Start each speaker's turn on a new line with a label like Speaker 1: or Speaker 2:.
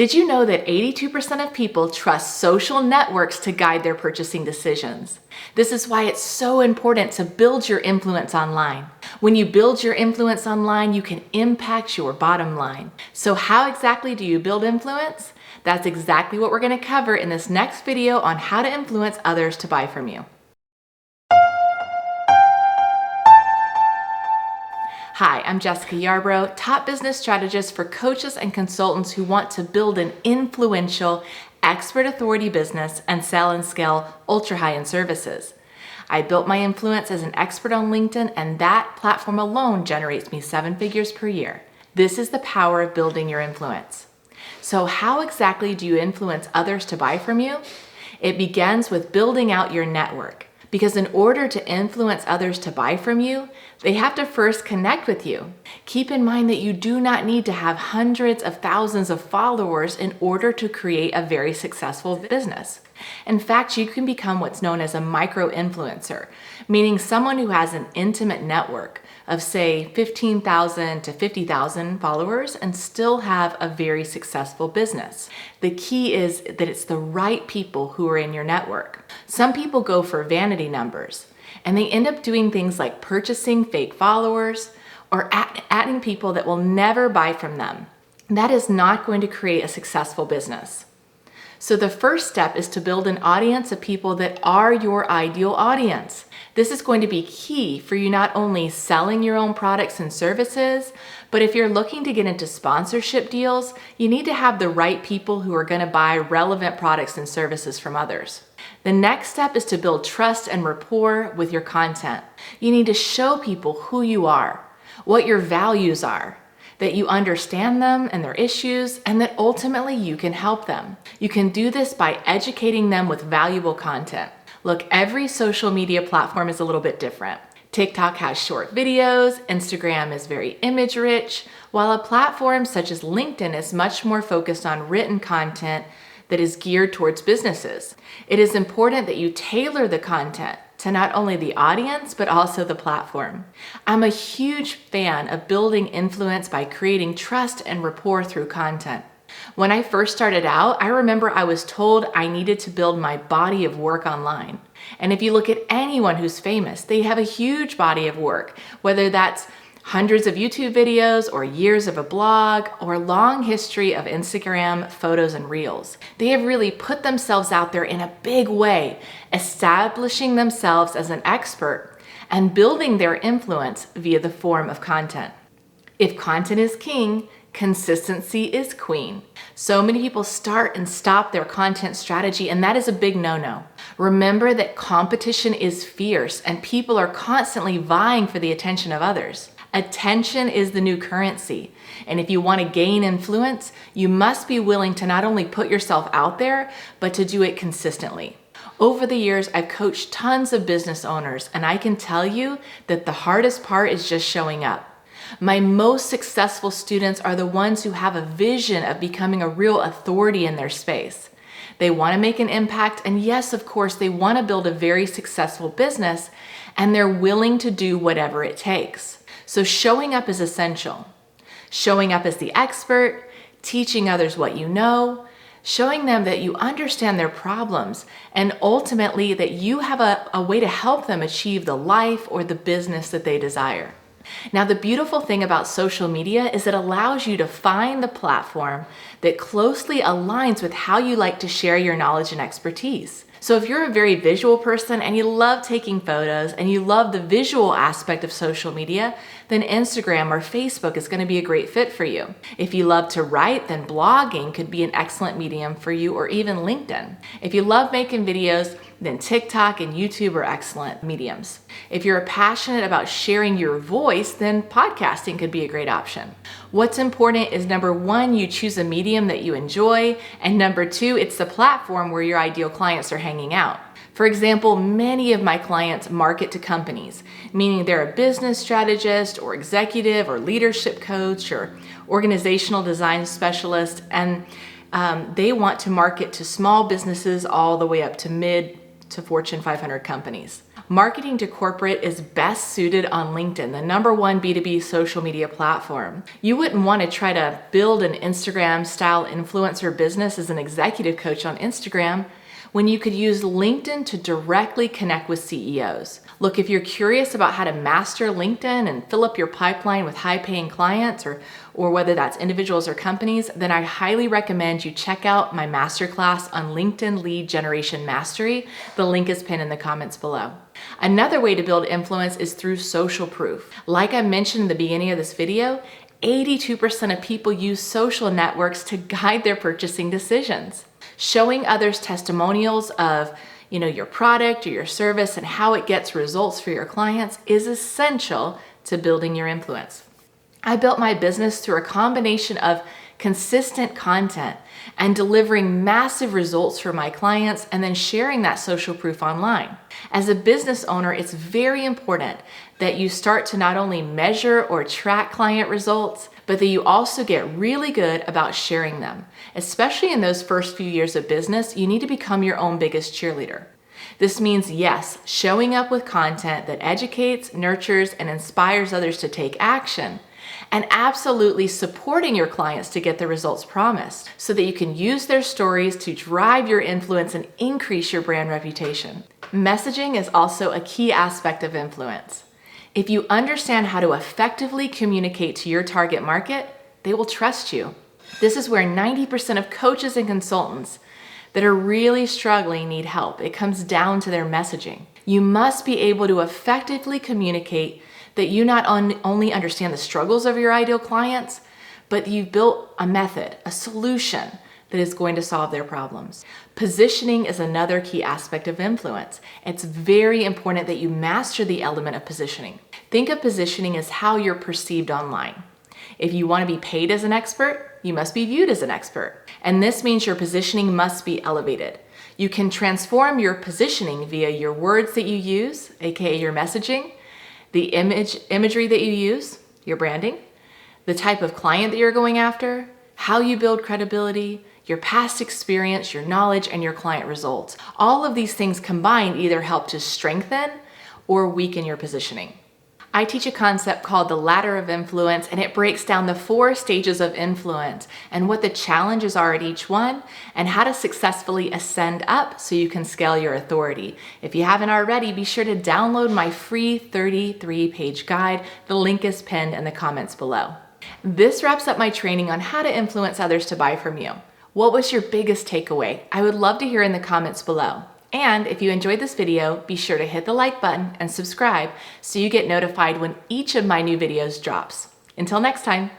Speaker 1: Did you know that 82% of people trust social networks to guide their purchasing decisions? This is why it's so important to build your influence online. When you build your influence online, you can impact your bottom line. So how exactly do you build influence? That's exactly what we're going to cover in this next video on how to influence others to buy from you. Hi, I'm Jessica Yarbrough, top business strategist for coaches and consultants who want to build an influential, expert authority business and sell and scale ultra high-end services. I built my influence as an expert on LinkedIn, and that platform alone generates me 7 figures per year. This is the power of building your influence. So how exactly do you influence others to buy from you? It begins with building out your network. Because in order to influence others to buy from you, they have to first connect with you. Keep in mind that you do not need to have hundreds of thousands of followers in order to create a very successful business. In fact, you can become what's known as a micro-influencer, meaning someone who has an intimate network of say 15,000 to 50,000 followers and still have a very successful business. The key is that it's the right people who are in your network. Some people go for vanity numbers and they end up doing things like purchasing fake followers or adding people that will never buy from them. That is not going to create a successful business. So the first step is to build an audience of people that are your ideal audience. This is going to be key for you not only selling your own products and services, but if you're looking to get into sponsorship deals, you need to have the right people who are going to buy relevant products and services from others. The next step is to build trust and rapport with your content. You need to show people who you are, what your values are, that you understand them and their issues, and that ultimately you can help them. You can do this by educating them with valuable content. Look, every social media platform is a little bit different. TikTok has short videos, Instagram is very image rich, while a platform such as LinkedIn is much more focused on written content that is geared towards businesses. It is important that you tailor the content to not only the audience, but also the platform. I'm a huge fan of building influence by creating trust and rapport through content. When I first started out, I remember I was told I needed to build my body of work online. And if you look at anyone who's famous, they have a huge body of work, whether that's hundreds of YouTube videos or years of a blog or a long history of Instagram photos and reels. They have really put themselves out there in a big way, establishing themselves as an expert and building their influence via the form of content. If content is king, consistency is queen. So many people start and stop their content strategy, and that is a big no-no. Remember that competition is fierce and people are constantly vying for the attention of others. Attention is the new currency. And if you want to gain influence, you must be willing to not only put yourself out there, but to do it consistently. Over the years, I've coached tons of business owners, and I can tell you that the hardest part is just showing up. My most successful students are the ones who have a vision of becoming a real authority in their space. They want to make an impact, and yes, of course, they want to build a very successful business, and they're willing to do whatever it takes. So showing up is essential. Showing up as the expert, teaching others what you know, showing them that you understand their problems, and ultimately that you have a way to help them achieve the life or the business that they desire. Now, the beautiful thing about social media is it allows you to find the platform that closely aligns with how you like to share your knowledge and expertise. So if you're a very visual person and you love taking photos and you love the visual aspect of social media, then Instagram or Facebook is going to be a great fit for you. If you love to write, then blogging could be an excellent medium for you, or even LinkedIn. If you love making videos, then TikTok and YouTube are excellent mediums. If you're passionate about sharing your voice, then podcasting could be a great option. What's important is number one, you choose a medium that you enjoy, and number two, it's the platform where your ideal clients are hanging out. For example, many of my clients market to companies, meaning they're a business strategist or executive or leadership coach or organizational design specialist, and they want to market to small businesses all the way up to mid to Fortune 500 companies. Marketing to corporate is best suited on LinkedIn, the #1 B2B social media platform. You wouldn't want to try to build an Instagram-style influencer business as an executive coach on Instagram when you could use LinkedIn to directly connect with CEOs. Look, if you're curious about how to master LinkedIn and fill up your pipeline with high-paying clients, or whether that's individuals or companies, then I highly recommend you check out my masterclass on LinkedIn Lead Generation Mastery. The link is pinned in the comments below. Another way to build influence is through social proof. Like I mentioned in the beginning of this video, 82% of people use social networks to guide their purchasing decisions. Showing others testimonials of your product or your service and how it gets results for your clients is essential to building your influence. I built my business through a combination of consistent content and delivering massive results for my clients and then sharing that social proof online. As a business owner, it's very important that you start to not only measure or track client results, but that you also get really good about sharing them. Especially in those first few years of business, you need to become your own biggest cheerleader. This means, yes, showing up with content that educates, nurtures, and inspires others to take action, and absolutely supporting your clients to get the results promised so that you can use their stories to drive your influence and increase your brand reputation. Messaging is also a key aspect of influence. If you understand how to effectively communicate to your target market, they will trust you. This is where 90% of coaches and consultants that are really struggling need help. It comes down to their messaging. You must be able to effectively communicate that you not only understand the struggles of your ideal clients, but you've built a method, a solution that is going to solve their problems. Positioning is another key aspect of influence. It's very important that you master the element of positioning. Think of positioning as how you're perceived online. If you want to be paid as an expert, you must be viewed as an expert. And this means your positioning must be elevated. You can transform your positioning via your words that you use, aka your messaging, the imagery that you use, your branding, the type of client that you're going after, how you build credibility, your past experience, your knowledge, and your client results. All of these things combined either help to strengthen or weaken your positioning. I teach a concept called the ladder of influence, and it breaks down the 4 stages of influence and what the challenges are at each one and how to successfully ascend up so you can scale your authority. If you haven't already, be sure to download my free 33-page guide. The link is pinned in the comments below. This wraps up my training on how to influence others to buy from you. What was your biggest takeaway? I would love to hear in the comments below. And if you enjoyed this video, be sure to hit the like button and subscribe so you get notified when each of my new videos drops. Until next time.